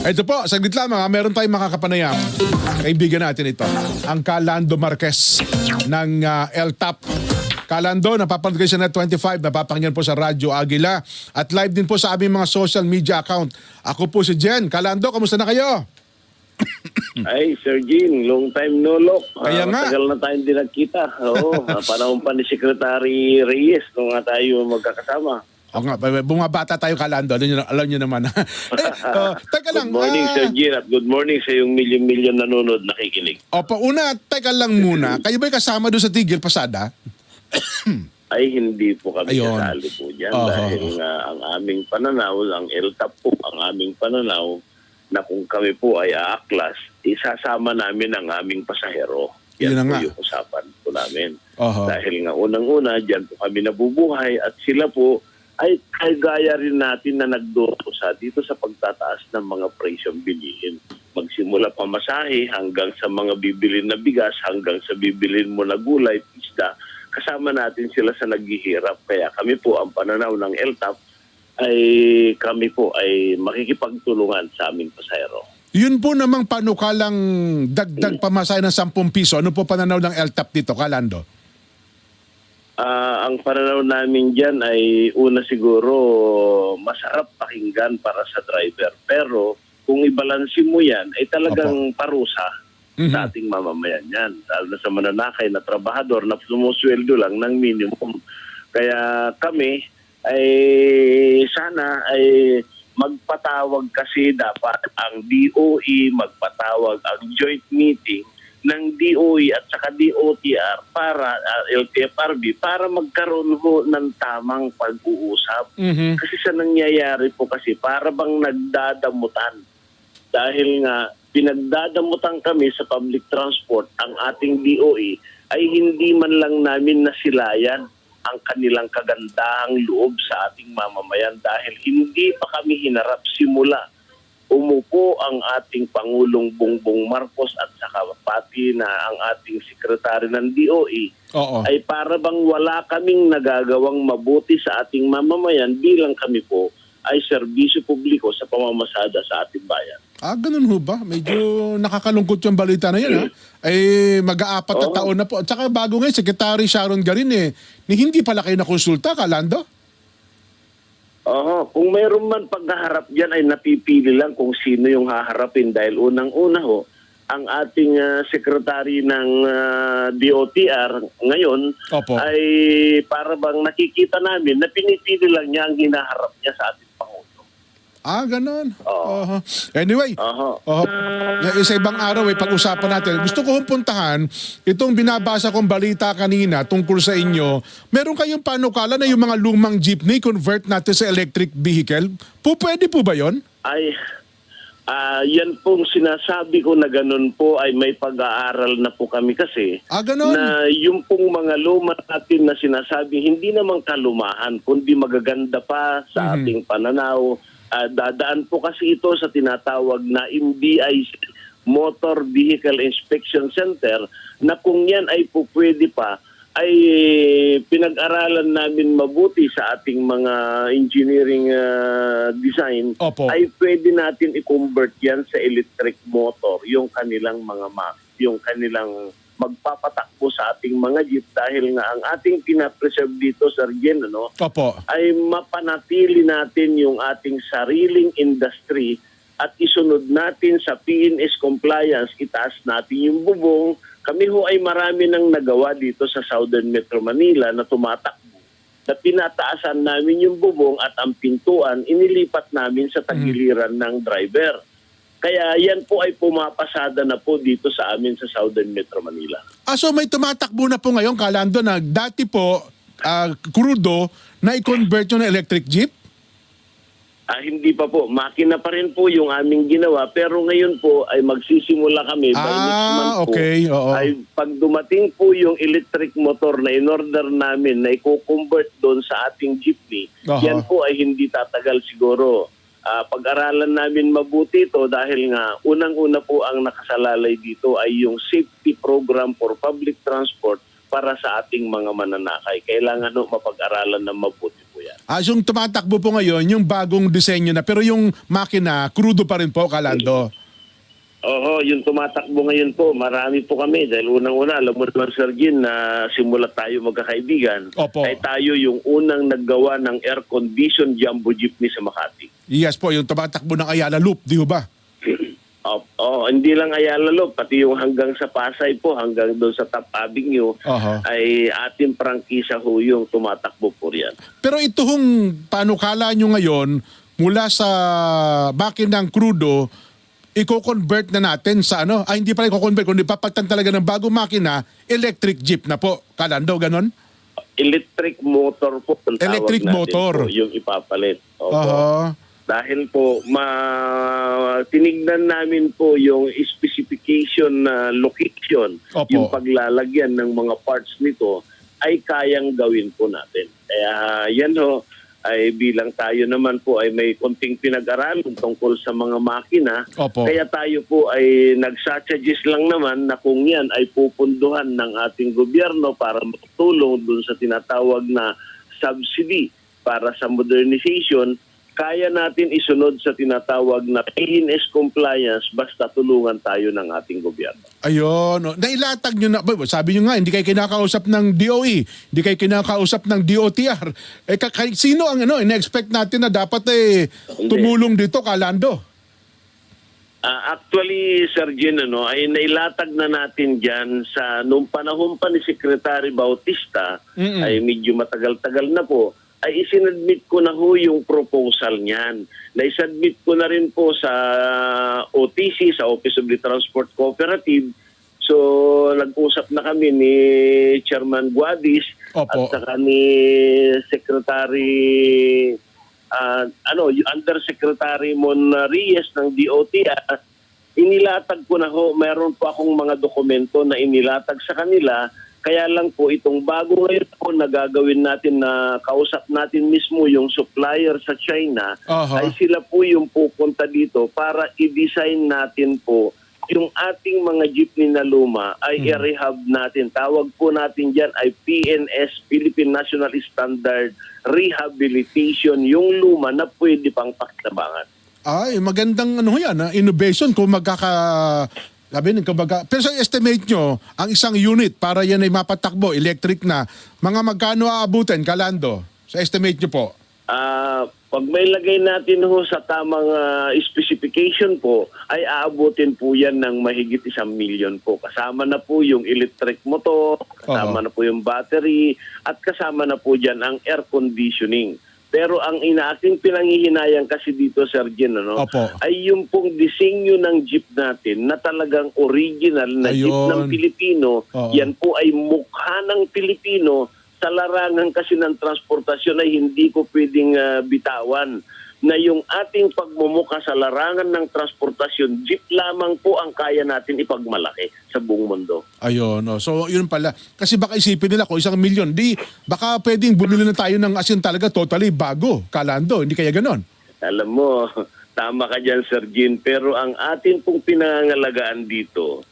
Ito po, saglit lamang, meron tayong makakapanayam. Kaibigan natin ito, ang Calando Marquez ng LTAP. Calando, napapanood kayo sa Net25, napapakinggan po sa Radyo Agila at live din po sa aming mga social media account. Ako po si Jen. Calando, kamusta na kayo? Ay, Sir Jean, long time no look. Kaya nga. Matagal na tayong di nagkita. Oo, panahon pa ni Secretary Reyes nung nga tayo magkakasama. O nga, bumabata tayo, Calando. Alam nyo naman. Teka lang. Good morning, Sir Jean, at good morning sa yung milyon-milyon nanonood nakikinig. Opo, una, teka lang muna. Kayo ba'y kasama doon sa Tigil Pasada? Ay, hindi po kami Ayun. kasali po dyan dahil nga ang aming pananaw, ang LTAP po, ang aming pananaw, na kung kami po ay aaklas, isasama namin ang aming pasahero. Yun na Yan po nga. yung usapan po namin. Oho. Dahil nga unang-una, dyan po kami nabubuhay at sila po ay kagaya rin natin na nagdurusa dito sa pagtataas ng mga presyong bilihin. Magsimula pamasahe hanggang sa mga bibilin na bigas, hanggang sa bibilin mo na gulay, isda, kasama natin sila sa naghihirap. Kaya kami po, ang pananaw ng LTAP, ay kami po ay makikipagtulungan sa aming pasahero. Yun po namang panukalang dagdag pamasahe ng 10 piso. Ano po pananaw ng LTAP dito, Calando? Ang pananaw namin dyan ay una siguro masarap pakinggan para sa driver. Pero kung ibalansin mo yan, ay talagang parusa sa ating mamamayan yan. Lalo na sa mananakay na trabahador na sumusweldo lang ng minimum. Kaya kami ay sana ay magpatawag kasi dapat ang DOE, magpatawag ang joint meeting ng DOE at saka DOTR para LTFRB para magkaroon ho ng tamang pag-uusap. Kasi sa nangyayari po kasi para bang nagdadamutan. Dahil nga pinagdadamutan kami sa public transport, ang ating DOE ay hindi man lang namin nasilayan ang kanilang kagandahang loob sa ating mamamayan dahil hindi pa kami hinarap simula. Umupo ang ating Pangulong Bongbong Marcos at saka pati na ang ating sekretary ng DOE ay para bang wala kaming nagagawang mabuti sa ating mamamayan bilang kami po ay serbisyo publiko sa pamamasada sa ating bayan. Ganun ho ba? Medyo nakakalungkot yung balita na yan, ha? Ay mag-aapat na taon na po. At saka bago ngayon, Secretary Sharon Garin, hindi pala kayo nakonsulta, Calando? Kung mayroon man paghaharap dyan ay napipili lang kung sino yung haharapin dahil unang-una ho, ang ating secretary ng DOTR ngayon ay para bang nakikita namin na pinipili lang niya ang hinaharap niya sa ating Pangulo. Ganon. Anyway, sa ibang araw pag-usapan natin. Gusto ko puntahan itong binabasa kong balita kanina tungkol sa inyo. Meron kayong panukala na yung mga lumang jeepney convert natin sa electric vehicle? Pwede po ba yon? Yan pong sinasabi ko na ganun po ay may pag-aaral na po kami kasi na yung pong mga luma natin na sinasabi hindi naman kalumahan kundi magaganda pa sa ating pananaw. Dadaan po kasi ito sa tinatawag na MBIC, Motor Vehicle Inspection Center, na kung yan ay po pwede pa, ay pinag-aralan namin mabuti sa ating mga engineering design, ay pwede natin i-convert yan sa electric motor, yung kanilang mga yung kanilang magpapatakbo sa ating mga jeep dahil nga ang ating pinapreserve dito, Sir Jen, ay mapanatili natin yung ating sariling industry at isunod natin sa PNS compliance, itaas natin yung bubong. Kami ho ay marami nang nagawa dito sa Southern Metro Manila na tumatakbo. Na pinataasan namin yung bubong at ang pintuan, inilipat namin sa tagiliran ng driver. Kaya yan po ay pumapasada na po dito sa amin sa Southern Metro Manila. So may tumatakbo na po ngayon, Calando, na dati po, crudo, na i-convert nyo na electric jeep? Hindi pa po. Makina pa rin po yung aming ginawa. Pero ngayon po ay magsisimula kami by next month po. Ay pag dumating po yung electric motor na in-order namin na i-convert doon sa ating jeepney, yan po ay hindi tatagal siguro. Pag-aralan namin mabuti ito dahil nga unang-una po ang nakasalalay dito ay yung safety program for public transport para sa ating mga mananakay. Kailangan mapag-aralan na mabuti po yan. Yung tumatakbo po ngayon, yung bagong disenyo na, pero yung makina, crudo pa rin po, Calando. Oo, yung tumatakbo ngayon po, marami po kami. Dahil unang-una, alam mo naman, Sir Gin, na simula tayo magkakaibigan, Opo. ay tayo yung unang naggawa ng air-conditioned jumbo jeepney sa Makati. Yes po, yung tumatakbo ng Ayala Loop, di ba? Hindi lang Ayala Loop, pati yung hanggang sa Pasay po, hanggang doon sa Top Avenue, ay ating prangkisa ho yung tumatakbo po riyan. Pero ito hong panukala nyo ngayon, mula sa makinang crudo, i-convert na natin sa hindi pala i-convert, kundi papagtan talaga ng bagong makina, electric jeep na po. Calando, ganon? Electric motor po. Ang Electric tawag natin motor. po, yung ipapalit. Opo. Dahil po, tinignan namin po yung specification na location, Opo. yung paglalagyan ng mga parts nito, ay kayang gawin po natin. Kaya yan ho, ay bilang tayo naman po ay may konting pinag-aralan tungkol sa mga makina. Opo. Kaya tayo po ay nagsuggest lang naman na kung yan ay pupunduhan ng ating gobyerno para matulong dun sa tinatawag na subsidy para sa modernization, kaya natin isunod sa tinatawag na PNS compliance basta tulungan tayo ng ating gobyerno. Ayun. Nailatag nyo na. Sabi nyo nga, hindi kayo kinakausap ng DOE. Hindi kayo kinakausap ng DOTR. Sino ang ina-expect natin na dapat tumulong dito, Calando? Actually, Sir Gin, ay nailatag na natin dyan sa nung panahon pa ni Secretary Bautista, ay medyo matagal-tagal na po, ay isinadmit ko na ho yung proposal niyan. Naisubmit ko na rin po sa OTC, sa Office of the Transport Cooperative. So, nag-usap na kami ni Chairman Guadis Opo. at saka ni Secretary, Undersecretary Mon Reyes ng DOTR. Inilatag ko na ho, meron po akong mga dokumento na inilatag sa kanila. Kaya lang po itong bago ngayon po na gagawin natin na kausap natin mismo yung supplier sa China, ay sila po yung pupunta dito para i-design natin po yung ating mga jeepney na luma ay i-rehab natin. Tawag po natin dyan ay PNS, Philippine National Standard Rehabilitation, yung luma na pwede pang pakinabangan. Ay, magandang innovation kung pero sa estimate nyo, ang isang unit para yan ay mapatakbo, electric na, mga magkano aabutin, Calando? Sa estimate nyo po? Pag may lagay natin ho sa tamang specification po, ay aabutin po yan ng mahigit 1 million po. Kasama na po yung electric motor, kasama na po yung battery, at kasama na po dyan ang air conditioning. Pero ang ating pinanghihinayang kasi dito, Sir Gin, ay yung pong disenyo ng jeep natin na talagang original na jeep ng Pilipino, yan po ay mukha ng Pilipino. Sa larangan kasi ng transportasyon ay hindi ko pwedeng bitawan na yung ating pagmumukha sa larangan ng transportasyon, jeep lamang po ang kaya natin ipagmalaki sa buong mundo. Ayun. So, yun pala. Kasi baka isipin nila kung 1 million, baka pwedeng bumili na tayo ng asin talaga totally bago, Calando. Hindi kaya ganon? Alam mo, tama ka dyan, Sir Gin. Pero ang atin pong pinangangalagaan dito,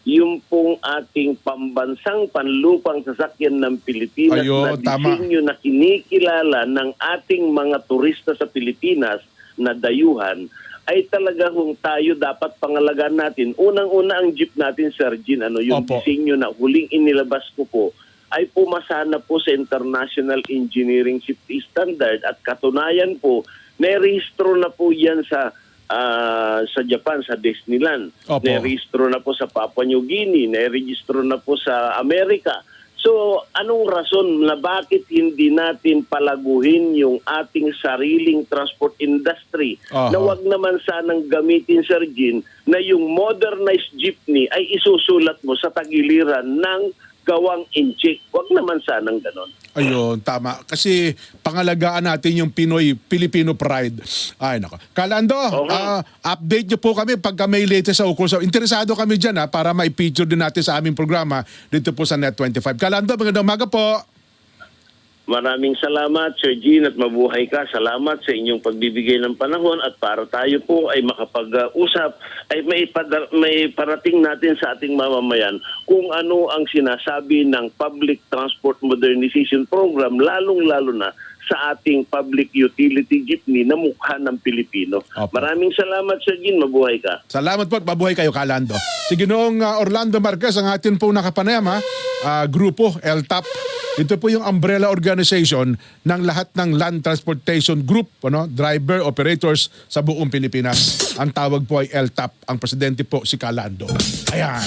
yung pong ating pambansang panlupang sasakyan ng Pilipinas na disenyo na kinikilala ng ating mga turista sa Pilipinas na dayuhan, ay talaga kung tayo dapat pangalagaan natin. Unang-una ang jeep natin, Sir Gin, yung disenyo na huling inilabas ko po, ay pumasana po sa International Engineering Safety Standard at katunayan po, narehistro na po yan sa Japan, sa Disneyland. Narehistro na po sa Papua New Guinea, narehistro na po sa Amerika. So, anong rason na bakit hindi natin palaguhin yung ating sariling transport industry na wag naman sanang gamitin, Sir Gin, na yung modernized jeepney ay isusulat mo sa tagiliran ng gawang incheck. Wag naman sanang ganon. Ayun, tama. Kasi pangalagaan natin yung Filipino pride. Ay, nako. Calando, update nyo po kami pagka may latest sa ukol. So, interesado kami dyan para ma-feature din natin sa aming programa dito po sa Net25. Calando, magandang umaga po. Maraming salamat, Sir Gin, at mabuhay ka. Salamat sa inyong pagbibigay ng panahon at para tayo po ay makapag-usap, ay may parating natin sa ating mamamayan kung ano ang sinasabi ng Public Transport Modernization Program, lalong-lalo na sa ating public utility jeepney na mukha ng Pilipino. Opo. Maraming salamat, Sir Gin. Mabuhay ka. Salamat po at mabuhay kayo, Kalando. Sige, noong Orlando Marquez, ang atin po nakapanayam, grupo, LTAP. Ito po yung umbrella organization ng lahat ng land transportation group, driver, operators sa buong Pilipinas. Ang tawag po ay LTAP. Ang presidente po si Kalando. Ayan.